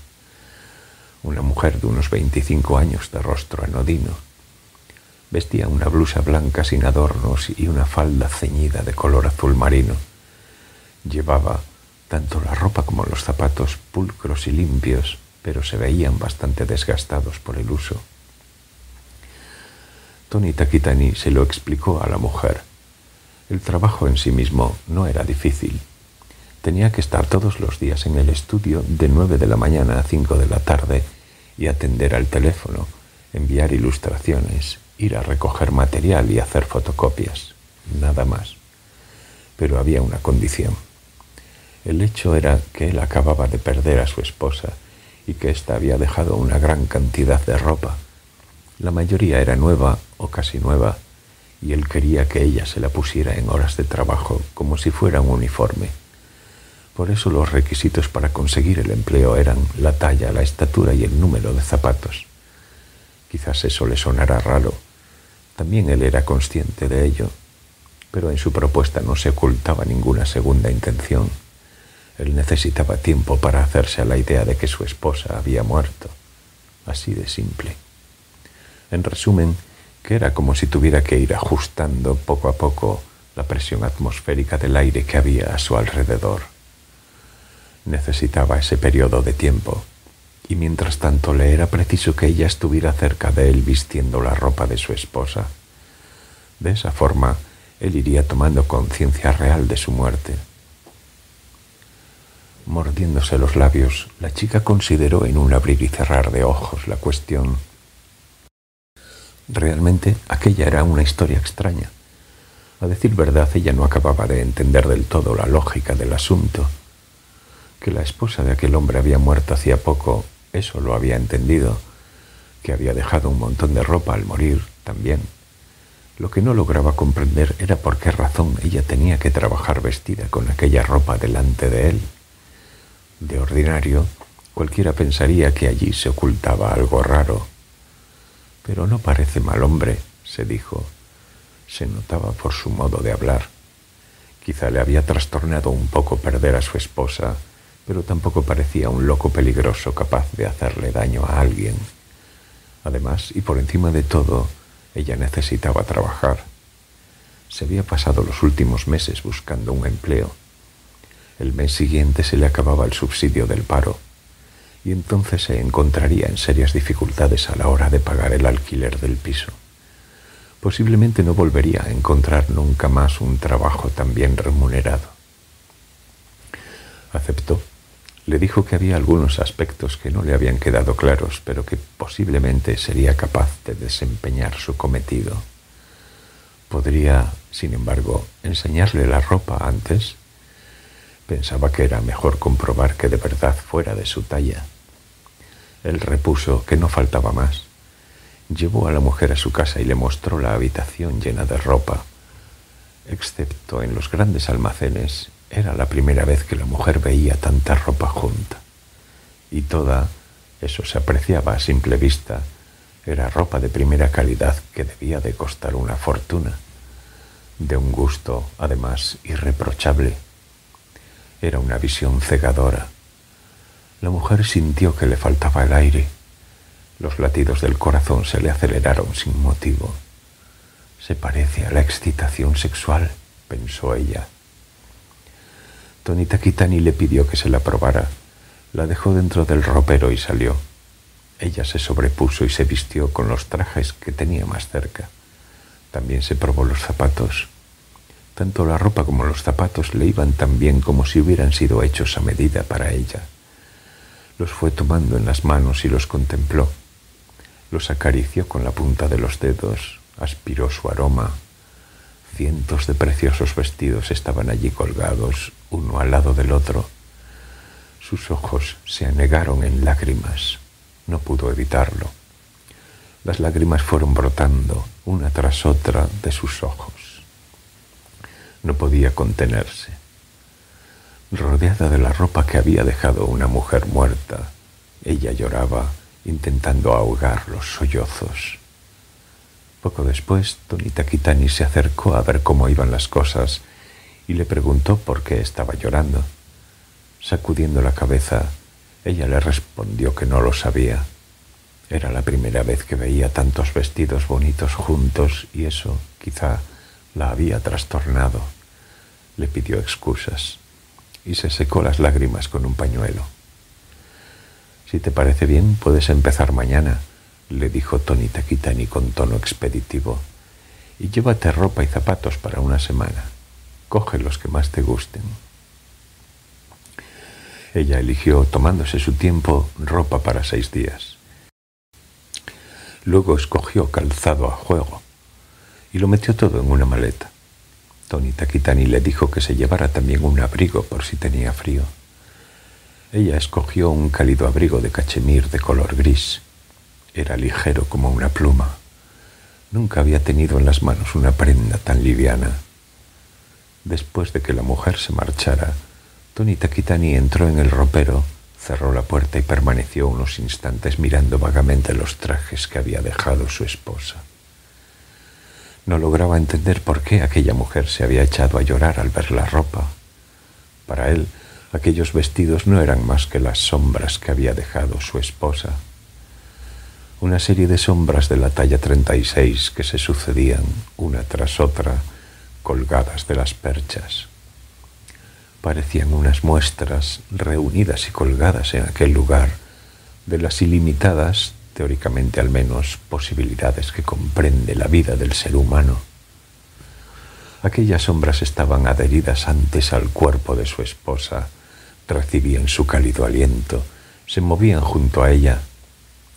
una mujer de unos 25 años de rostro anodino. Vestía una blusa blanca sin adornos y una falda ceñida de color azul marino. Llevaba tanto la ropa como los zapatos pulcros y limpios, pero se veían bastante desgastados por el uso. Tony Takitani se lo explicó a la mujer. El trabajo en sí mismo no era difícil. Tenía que estar todos los días en el estudio de 9 de la mañana a 5 de la tarde y atender al teléfono, enviar ilustraciones, ir a recoger material y hacer fotocopias. Nada más. Pero había una condición. El hecho era que él acababa de perder a su esposa y que ésta había dejado una gran cantidad de ropa. La mayoría era nueva o casi nueva, y él quería que ella se la pusiera en horas de trabajo como si fuera un uniforme. Por eso los requisitos para conseguir el empleo eran la talla, la estatura y el número de zapatos. Quizás eso le sonara raro. También él era consciente de ello, pero en su propuesta no se ocultaba ninguna segunda intención. Él necesitaba tiempo para hacerse a la idea de que su esposa había muerto. Así de simple. En resumen, que era como si tuviera que ir ajustando poco a poco la presión atmosférica del aire que había a su alrededor. Necesitaba ese periodo de tiempo, y mientras tanto le era preciso que ella estuviera cerca de él vistiendo la ropa de su esposa. De esa forma, él iría tomando conciencia real de su muerte. Mordiéndose los labios, la chica consideró en un abrir y cerrar de ojos la cuestión. Realmente aquella era una historia extraña. A decir verdad, ella no acababa de entender del todo la lógica del asunto. Que la esposa de aquel hombre había muerto hacía poco, eso lo había entendido. Que había dejado un montón de ropa al morir, también. Lo que no lograba comprender era por qué razón ella tenía que trabajar vestida con aquella ropa delante de él. De ordinario, cualquiera pensaría que allí se ocultaba algo raro. Pero no parece mal hombre, se dijo. Se notaba por su modo de hablar. Quizá le había trastornado un poco perder a su esposa, pero tampoco parecía un loco peligroso capaz de hacerle daño a alguien. Además, y por encima de todo, ella necesitaba trabajar. Se había pasado los últimos meses buscando un empleo. El mes siguiente se le acababa el subsidio del paro, y entonces se encontraría en serias dificultades a la hora de pagar el alquiler del piso. Posiblemente no volvería a encontrar nunca más un trabajo tan bien remunerado. Aceptó. Le dijo que había algunos aspectos que no le habían quedado claros, pero que posiblemente sería capaz de desempeñar su cometido. Podría, sin embargo, enseñarle la ropa antes. Pensaba que era mejor comprobar que de verdad fuera de su talla. Él repuso que no faltaba más. Llevó a la mujer a su casa y le mostró la habitación llena de ropa. Excepto en los grandes almacenes, era la primera vez que la mujer veía tanta ropa junta. Y toda, eso se apreciaba a simple vista, era ropa de primera calidad que debía de costar una fortuna. De un gusto, además, irreprochable. Era una visión cegadora. La mujer sintió que le faltaba el aire. Los latidos del corazón se le aceleraron sin motivo. Se parece a la excitación sexual, pensó ella. Tony Takitani le pidió que se la probara. La dejó dentro del ropero y salió. Ella se sobrepuso y se vistió con los trajes que tenía más cerca. También se probó los zapatos. Tanto la ropa como los zapatos le iban tan bien como si hubieran sido hechos a medida para ella. Los fue tomando en las manos y los contempló. Los acarició con la punta de los dedos, aspiró su aroma. Cientos de preciosos vestidos estaban allí colgados, uno al lado del otro. Sus ojos se anegaron en lágrimas. No pudo evitarlo. Las lágrimas fueron brotando, una tras otra, de sus ojos. No podía contenerse. Rodeada de la ropa que había dejado una mujer muerta, ella lloraba, intentando ahogar los sollozos. Poco después, Tony Takitani se acercó a ver cómo iban las cosas y le preguntó por qué estaba llorando. Sacudiendo la cabeza, ella le respondió que no lo sabía. Era la primera vez que veía tantos vestidos bonitos juntos y eso, quizá, la había trastornado. Le pidió excusas y se secó las lágrimas con un pañuelo. «Si te parece bien, puedes empezar mañana», le dijo Tony Takitani con tono expeditivo, «y llévate ropa y zapatos para una semana. Coge los que más te gusten». Ella eligió, tomándose su tiempo, ropa para 6 días. Luego escogió calzado a juego y lo metió todo en una maleta. Tony Takitani le dijo que se llevara también un abrigo por si tenía frío. Ella escogió un cálido abrigo de cachemir de color gris. Era ligero como una pluma. Nunca había tenido en las manos una prenda tan liviana. Después de que la mujer se marchara, Tony Takitani entró en el ropero, cerró la puerta y permaneció unos instantes mirando vagamente los trajes que había dejado su esposa. No lograba entender por qué aquella mujer se había echado a llorar al ver la ropa. Para él, aquellos vestidos no eran más que las sombras que había dejado su esposa. Una serie de sombras de la talla 36 que se sucedían, una tras otra, colgadas de las perchas. Parecían unas muestras reunidas y colgadas en aquel lugar de las ilimitadas, teóricamente al menos, posibilidades que comprende la vida del ser humano. Aquellas sombras estaban adheridas antes al cuerpo de su esposa, recibían su cálido aliento, se movían junto a ella.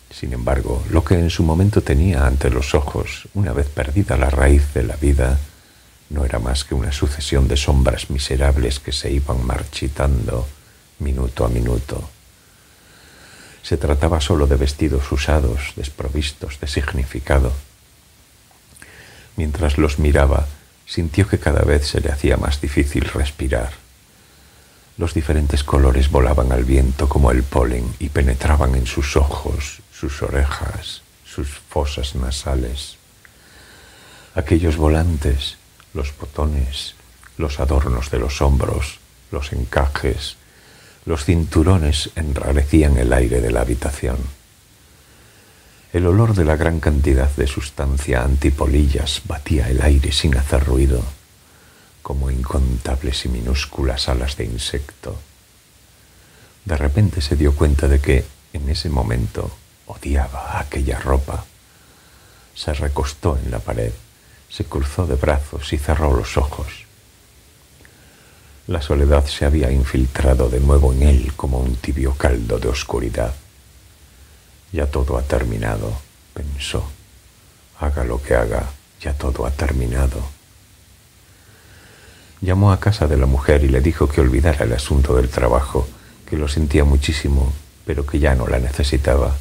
Sin embargo, lo que en su momento tenía ante los ojos, una vez perdida la raíz de la vida, no era más que una sucesión de sombras miserables que se iban marchitando minuto a minuto. Se trataba solo de vestidos usados, desprovistos de significado. Mientras los miraba, sintió que cada vez se le hacía más difícil respirar. Los diferentes colores volaban al viento como el polen y penetraban en sus ojos, sus orejas, sus fosas nasales. Aquellos volantes, los botones, los adornos de los hombros, los encajes, los cinturones enrarecían el aire de la habitación. El olor de la gran cantidad de sustancia antipolillas batía el aire sin hacer ruido, como incontables y minúsculas alas de insecto. De repente se dio cuenta de que, en ese momento, odiaba aquella ropa. Se recostó en la pared, se cruzó de brazos y cerró los ojos. La soledad se había infiltrado de nuevo en él como un tibio caldo de oscuridad. Ya todo ha terminado, pensó. Haga lo que haga, ya todo ha terminado. Llamó a casa de la mujer y le dijo que olvidara el asunto del trabajo, que lo sentía muchísimo, pero que ya no la necesitaba.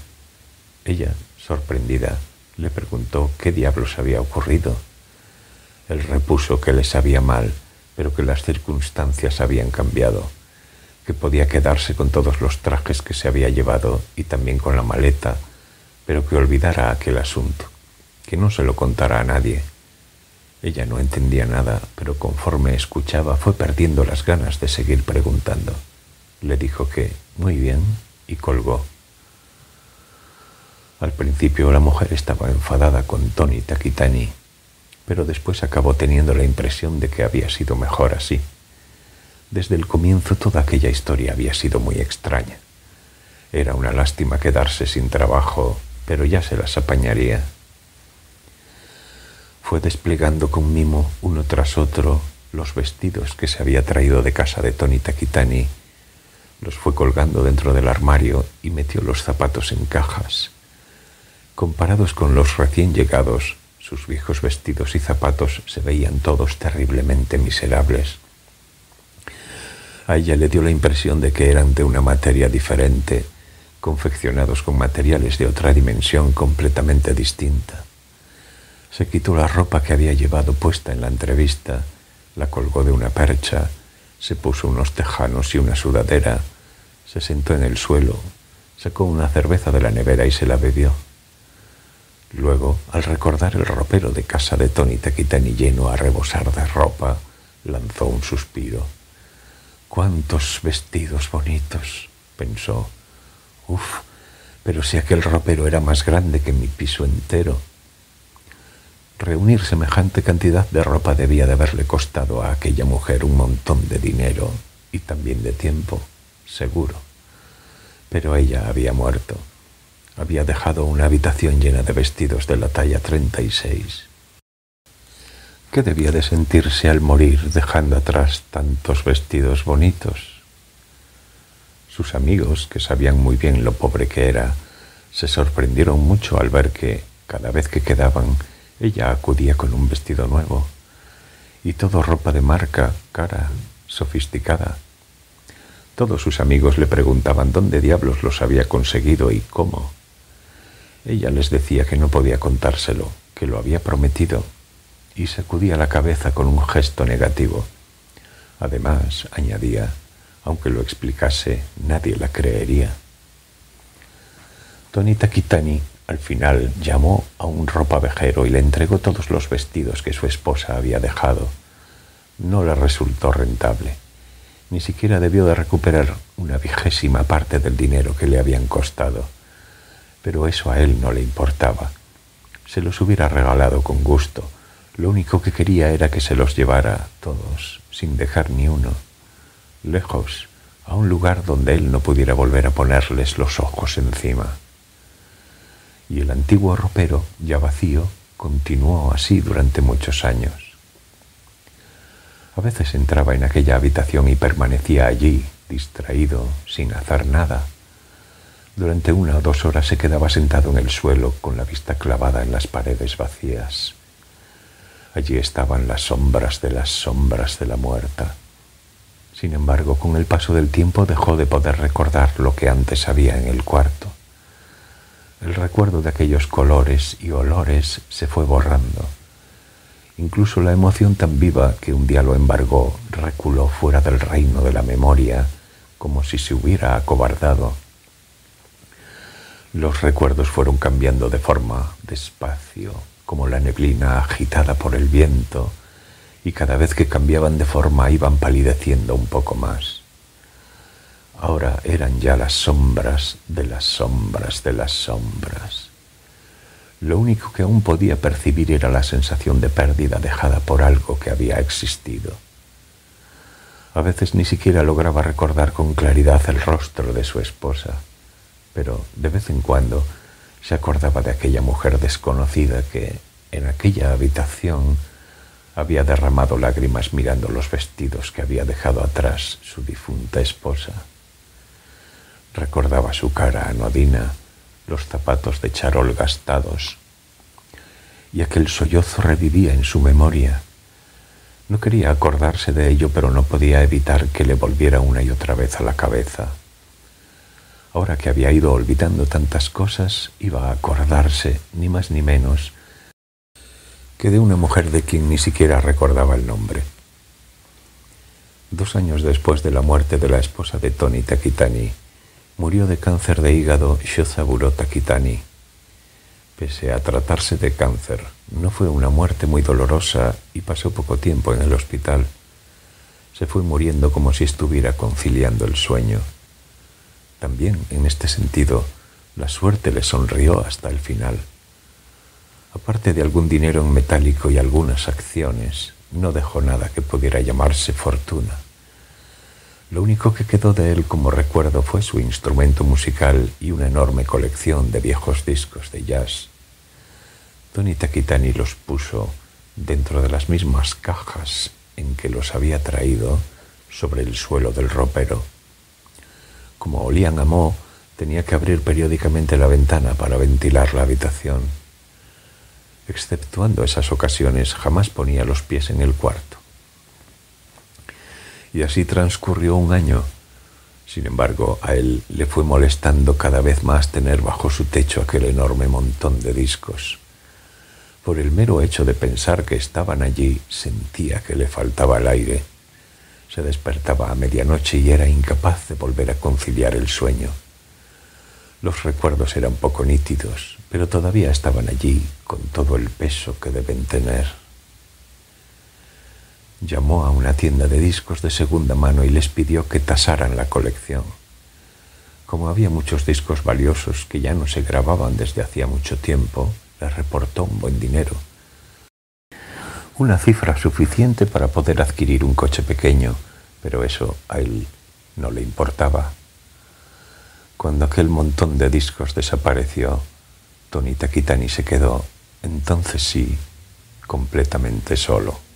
Ella, sorprendida, le preguntó qué diablos había ocurrido. Él repuso que le sabía mal, pero que las circunstancias habían cambiado, que podía quedarse con todos los trajes que se había llevado y también con la maleta, pero que olvidara aquel asunto, que no se lo contara a nadie. Ella no entendía nada, pero conforme escuchaba fue perdiendo las ganas de seguir preguntando. Le dijo que muy bien y colgó. Al principio la mujer estaba enfadada con Tony Takitani, pero después acabó teniendo la impresión de que había sido mejor así. Desde el comienzo toda aquella historia había sido muy extraña. Era una lástima quedarse sin trabajo, pero ya se las apañaría. Fue desplegando con mimo, uno tras otro, los vestidos que se había traído de casa de Tony Takitani. Los fue colgando dentro del armario y metió los zapatos en cajas. Comparados con los recién llegados, sus viejos vestidos y zapatos se veían todos terriblemente miserables. A ella le dio la impresión de que eran de una materia diferente, confeccionados con materiales de otra dimensión completamente distinta. Se quitó la ropa que había llevado puesta en la entrevista, la colgó de una percha, se puso unos tejanos y una sudadera, se sentó en el suelo, sacó una cerveza de la nevera y se la bebió. Luego, al recordar el ropero de casa de Tony Taquitani lleno a rebosar de ropa, lanzó un suspiro. «¡Cuántos vestidos bonitos!», pensó. «Uf, pero si aquel ropero era más grande que mi piso entero». Reunir semejante cantidad de ropa debía de haberle costado a aquella mujer un montón de dinero y también de tiempo, seguro. Pero ella había muerto. Había dejado una habitación llena de vestidos de la talla 36. ¿Qué debía de sentirse al morir dejando atrás tantos vestidos bonitos? Sus amigos, que sabían muy bien lo pobre que era, se sorprendieron mucho al ver que, cada vez que quedaban, ella acudía con un vestido nuevo, y todo ropa de marca, cara, sofisticada. Todos sus amigos le preguntaban dónde diablos los había conseguido y cómo. Ella les decía que no podía contárselo, que lo había prometido, y sacudía la cabeza con un gesto negativo. Además, añadía, aunque lo explicase, nadie la creería. Tony Taquitani al final llamó a un ropavejero y le entregó todos los vestidos que su esposa había dejado. No le resultó rentable. Ni siquiera debió de recuperar una 20ª parte del dinero que le habían costado. Pero eso a él no le importaba. Se los hubiera regalado con gusto. Lo único que quería era que se los llevara todos, sin dejar ni uno, lejos, a un lugar donde él no pudiera volver a ponerles los ojos encima. Y el antiguo ropero, ya vacío, continuó así durante muchos años. A veces entraba en aquella habitación y permanecía allí, distraído, sin hacer nada. Durante 1 o 2 horas se quedaba sentado en el suelo con la vista clavada en las paredes vacías. Allí estaban las sombras de la muerta. Sin embargo, con el paso del tiempo dejó de poder recordar lo que antes había en el cuarto. El recuerdo de aquellos colores y olores se fue borrando. Incluso la emoción tan viva que un día lo embargó reculó fuera del reino de la memoria, como si se hubiera acobardado. Los recuerdos fueron cambiando de forma despacio, como la neblina agitada por el viento, y cada vez que cambiaban de forma iban palideciendo un poco más. Ahora eran ya las sombras de las sombras de las sombras. Lo único que aún podía percibir era la sensación de pérdida dejada por algo que había existido. A veces ni siquiera lograba recordar con claridad el rostro de su esposa, pero de vez en cuando se acordaba de aquella mujer desconocida que, en aquella habitación, había derramado lágrimas mirando los vestidos que había dejado atrás su difunta esposa. Recordaba su cara anodina, los zapatos de charol gastados, y aquel sollozo revivía en su memoria. No quería acordarse de ello, pero no podía evitar que le volviera una y otra vez a la cabeza. Ahora que había ido olvidando tantas cosas, iba a acordarse, ni más ni menos, que de una mujer de quien ni siquiera recordaba el nombre. 2 años después de la muerte de la esposa de Tony Taquitani, murió de cáncer de hígado Shozaburo Taquitani. Pese a tratarse de cáncer, no fue una muerte muy dolorosa y pasó poco tiempo en el hospital. Se fue muriendo como si estuviera conciliando el sueño. También, en este sentido, la suerte le sonrió hasta el final. Aparte de algún dinero en metálico y algunas acciones, no dejó nada que pudiera llamarse fortuna. Lo único que quedó de él como recuerdo fue su instrumento musical y una enorme colección de viejos discos de jazz. Tony Taquitani los puso dentro de las mismas cajas en que los había traído sobre el suelo del ropero. Como olían a moho, tenía que abrir periódicamente la ventana para ventilar la habitación. Exceptuando esas ocasiones, jamás ponía los pies en el cuarto. Y así transcurrió 1 año. Sin embargo, a él le fue molestando cada vez más tener bajo su techo aquel enorme montón de discos. Por el mero hecho de pensar que estaban allí, sentía que le faltaba el aire. Se despertaba a medianoche y era incapaz de volver a conciliar el sueño. Los recuerdos eran poco nítidos, pero todavía estaban allí con todo el peso que deben tener. Llamó a una tienda de discos de segunda mano y les pidió que tasaran la colección. Como había muchos discos valiosos que ya no se grababan desde hacía mucho tiempo, les reportó un buen dinero. Una cifra suficiente para poder adquirir un coche pequeño, pero eso a él no le importaba. Cuando aquel montón de discos desapareció, Tony Takitani se quedó, entonces sí, completamente solo.